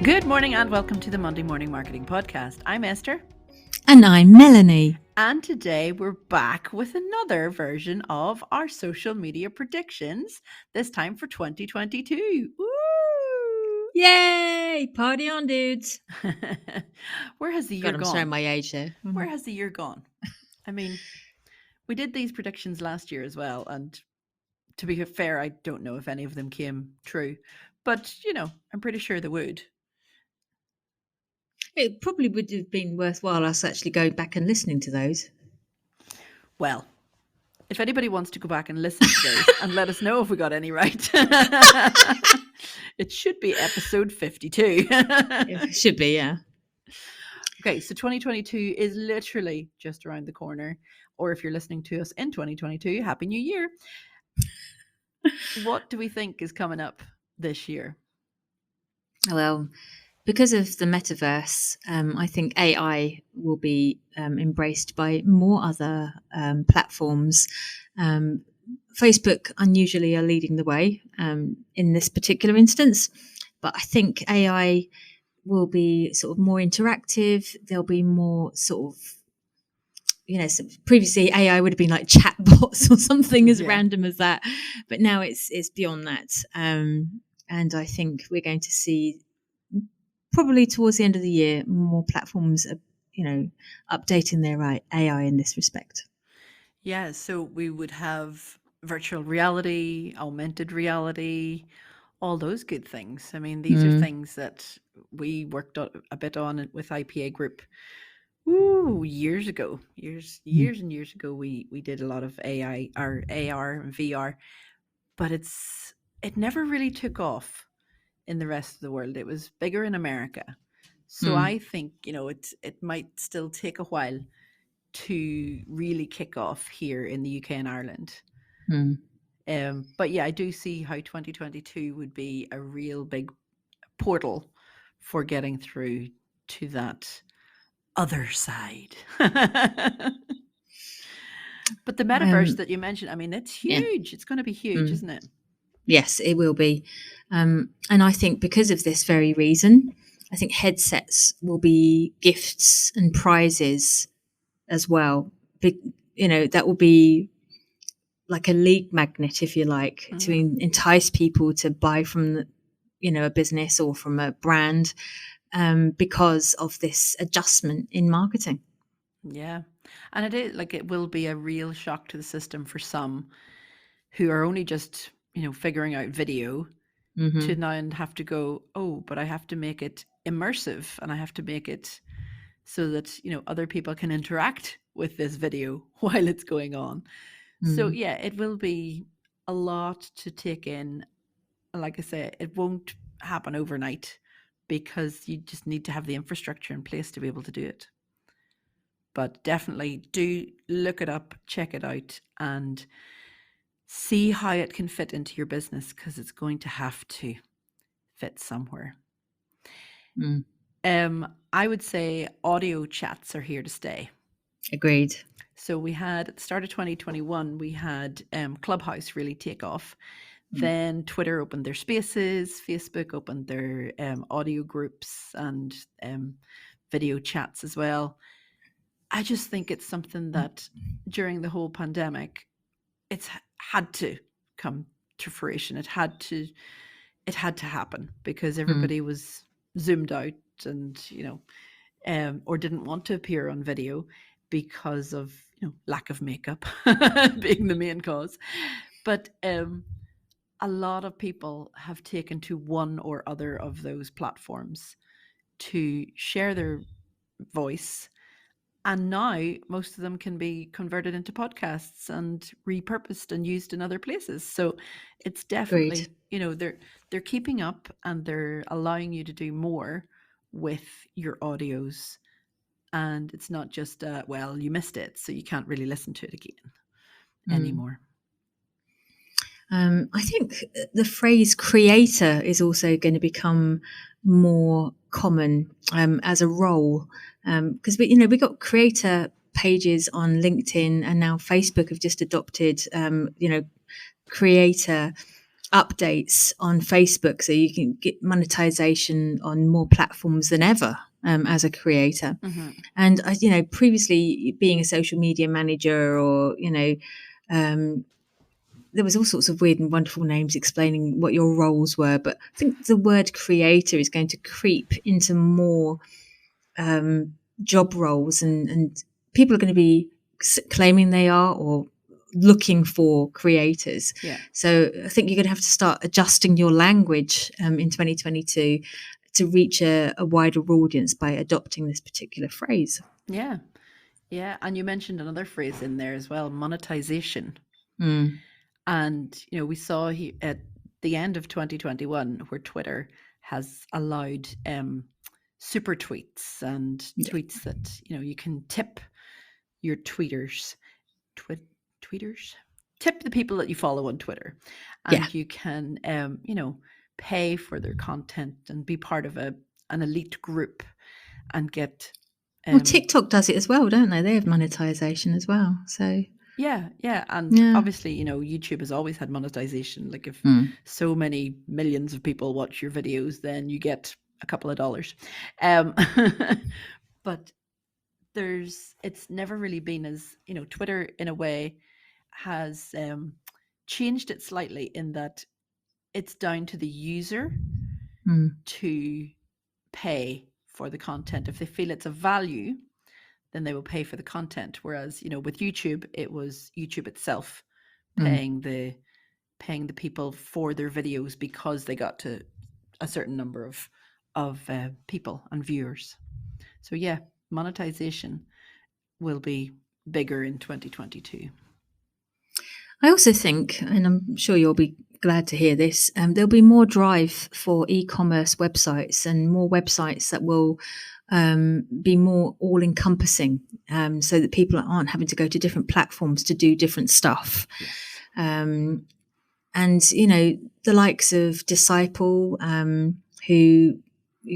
Good morning and welcome to the Monday Morning Marketing Podcast. I'm Esther. And I'm Melanie. And today we're back with another version of our social media predictions, this time for 2022. Woo! Yay! Party on, dudes. Where has the year God, I'm gone? showing my age there. Where has the year gone? I mean, we did these predictions last year as well. And to be fair, I don't know if any of them came true. But, I'm pretty sure they would. It probably would have been worthwhile us actually going back and listening to those. Well, if anybody wants to go back and listen to those and let us know if we got any right, it should be episode 52. It should be, yeah. Okay, so 2022 is literally just around the corner. Or if you're listening to us in 2022, Happy New Year. What do we think is coming up this year? Well, because of the metaverse, I think AI will be embraced by more other platforms. Facebook unusually are leading the way in this particular instance, but I think AI will be sort of more interactive. There'll be more sort of, so previously AI would have been like chatbots or something as random as that, but now it's beyond that. And I think we're going to see probably towards the end of the year more platforms, updating their AI in this respect. Yeah, so we would have virtual reality, augmented reality, all those good things. I mean, these are things that we worked a bit on with IPA Group. Years ago, years and years ago, we did a lot of AI or AR and VR, but it never really took off in the rest of the world. It was bigger in America. So I think, it might still take a while to really kick off here in the UK and Ireland. But yeah, I do see how 2022 would be a real big portal for getting through to that other side. But the metaverse that you mentioned, I mean, it's huge. Yeah. It's going to be huge, isn't it? Yes, it will be. And I think because of this very reason, I think headsets will be gifts and prizes as well. That will be like a lead magnet, if you like, to entice people to buy from, a business or from a brand because of this adjustment in marketing. Yeah. And it will be a real shock to the system for some who are only just, figuring out video to now and have to go, but I have to make it immersive and I have to make it so that, other people can interact with this video while it's going on. So yeah, it will be a lot to take in. Like I say, it won't happen overnight because you just need to have the infrastructure in place to be able to do it. But definitely do look it up, check it out, and see how it can fit into your business, because it's going to have to fit somewhere. I would say audio chats are here to stay. Agreed. So we had, at the start of 2021, we had Clubhouse really take off. Then Twitter opened their spaces, Facebook opened their audio groups and video chats as well. I just think it's something that during the whole pandemic, it's had to come to fruition. It had to happen because everybody was zoomed out and, or didn't want to appear on video because of, lack of makeup being the main cause. But a lot of people have taken to one or other of those platforms to share their voice. And now most of them can be converted into podcasts and repurposed and used in other places. So it's definitely, they're keeping up and they're allowing you to do more with your audios. And it's not just, you missed it, so you can't really listen to it again anymore. I think the phrase creator is also going to become more common as a role, because we got creator pages on LinkedIn, and now Facebook have just adopted creator updates on Facebook, so you can get monetization on more platforms than ever as a creator. Mm-hmm. And previously being a social media manager, or there was all sorts of weird and wonderful names explaining what your roles were, but I think the word creator is going to creep into more job roles, and people are going to be claiming they are, or looking for creators. Yeah. So I think you're going to have to start adjusting your language in 2022 to reach a wider audience by adopting this particular phrase. Yeah. Yeah. And you mentioned another phrase in there as well, monetization. Mm. And, we saw at the end of 2021 where Twitter has allowed super tweets and tweets that, you can tip your tweeters, tip the people that you follow on Twitter, and you can, pay for their content and be part of an elite group and get. Well, TikTok does it as well, don't they? They have monetization as well. So yeah, and obviously, YouTube has always had monetization. Like if so many millions of people watch your videos, then you get a couple of dollars. But it's never really been as, Twitter in a way has changed it slightly in that it's down to the user to pay for the content. If they feel it's of value, then they will pay for the content. Whereas, with YouTube, it was YouTube itself paying the people for their videos because they got to a certain number of people and viewers. So yeah, monetization will be bigger in 2022. I also think, and I'm sure you'll be glad to hear this, there'll be more drive for e-commerce websites and more websites that will be more all-encompassing, so that people aren't having to go to different platforms to do different stuff. Yes. And, the likes of Disciple, who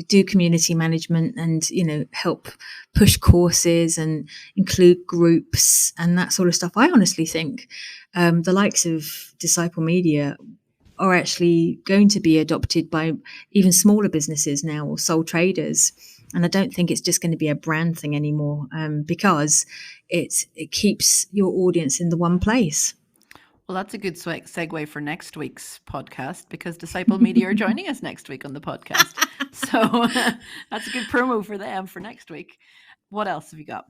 do community management and, help push courses and include groups and that sort of stuff. I honestly think the likes of Disciple Media are actually going to be adopted by even smaller businesses now, or sole traders. And I don't think it's just going to be a brand thing anymore, because it keeps your audience in the one place. Well, that's a good segue for next week's podcast, because Disciple Media are joining us next week on the podcast. So that's a good promo for them for next week. What else have you got?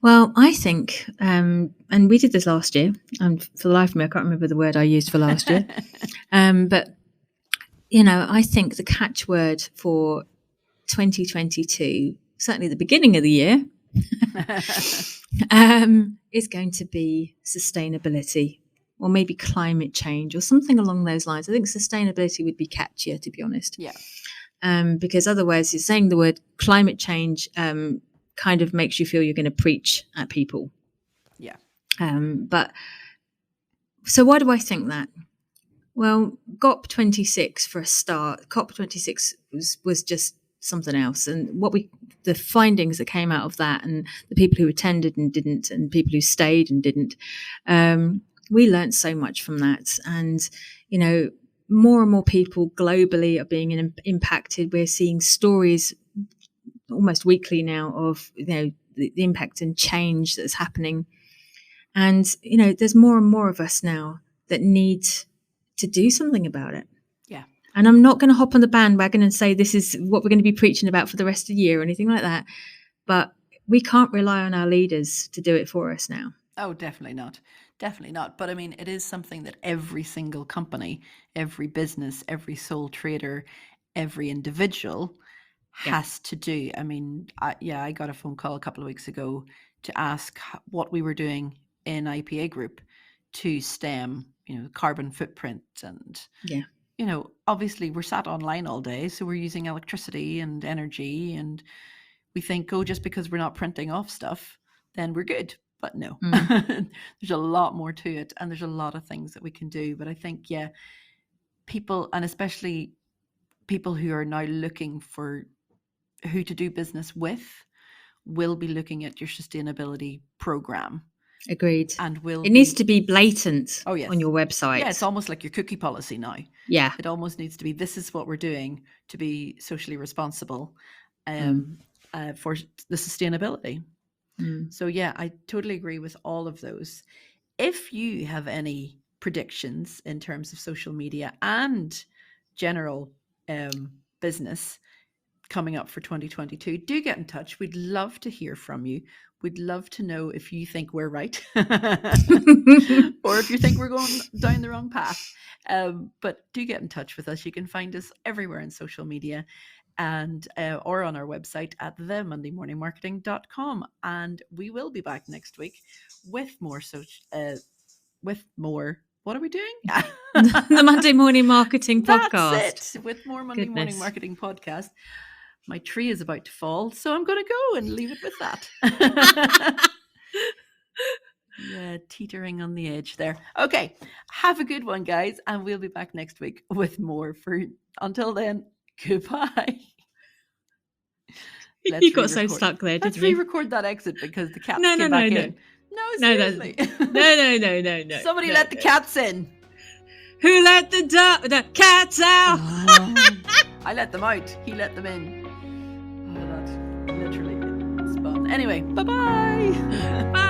Well, I think, and we did this last year, and for the life of me, I can't remember the word I used for last year. But, I think the catchword for 2022, certainly the beginning of the year, is going to be sustainability, or maybe climate change, or something along those lines. I think sustainability would be catchier, to be honest. Yeah. Because otherwise, you're saying the word climate change kind of makes you feel you're going to preach at people. Yeah. But so why do I think that? Well, COP26 for a start. COP26 was just something else, and the findings that came out of that, and the people who attended and didn't, and people who stayed and didn't, we learned so much from that. And more and more people globally are being impacted. We're seeing stories almost weekly now of the impact and change that's happening, and there's more and more of us now that need to do something about it. Yeah. And I'm not going to hop on the bandwagon and say this is what we're going to be preaching about for the rest of the year or anything like that. But we can't rely on our leaders to do it for us now. Oh, definitely not. Definitely not. But I mean, it is something that every single company, every business, every sole trader, every individual has to do. I mean, I got a phone call a couple of weeks ago to ask what we were doing in IPA Group to stem, carbon footprint. And, obviously we're sat online all day, so we're using electricity and energy, and we think, just because we're not printing off stuff, then we're good. but no, Mm. there's a lot more to it, and there's a lot of things that we can do. But I think, yeah, people, and especially people who are now looking for who to do business with, will be looking at your sustainability program, Agreed. and will It needs be, to be blatant oh yes, on your website. yeah, it's almost like your cookie policy now. Yeah. It almost needs to be, this is what we're doing to be socially responsible for the sustainability. So yeah, I totally agree with all of those. If you have any predictions in terms of social media and general business coming up for 2022, do get in touch. We'd love to hear from you. We'd love to know if you think we're right or if you think we're going down the wrong path. But do get in touch with us. You can find us everywhere in social media, and or on our website at themondaymorningmarketing.com. And we will be back next week with more what are we doing? The Monday Morning Marketing Podcast. That's it, with more Monday Morning Marketing Podcast. My tree is about to fall, so I'm going to go and leave it with that. Yeah, teetering on the edge there. Okay, have a good one, guys, and we'll be back next week with more. Until then, goodbye. You got so stuck there, didn't you? Let's re-record that exit because the cats came back in. No, seriously. No. Somebody let the cats in. Who let the cats out? Oh, I let them out. He let them in. Oh, that's literally spun. Anyway, bye-bye. Bye.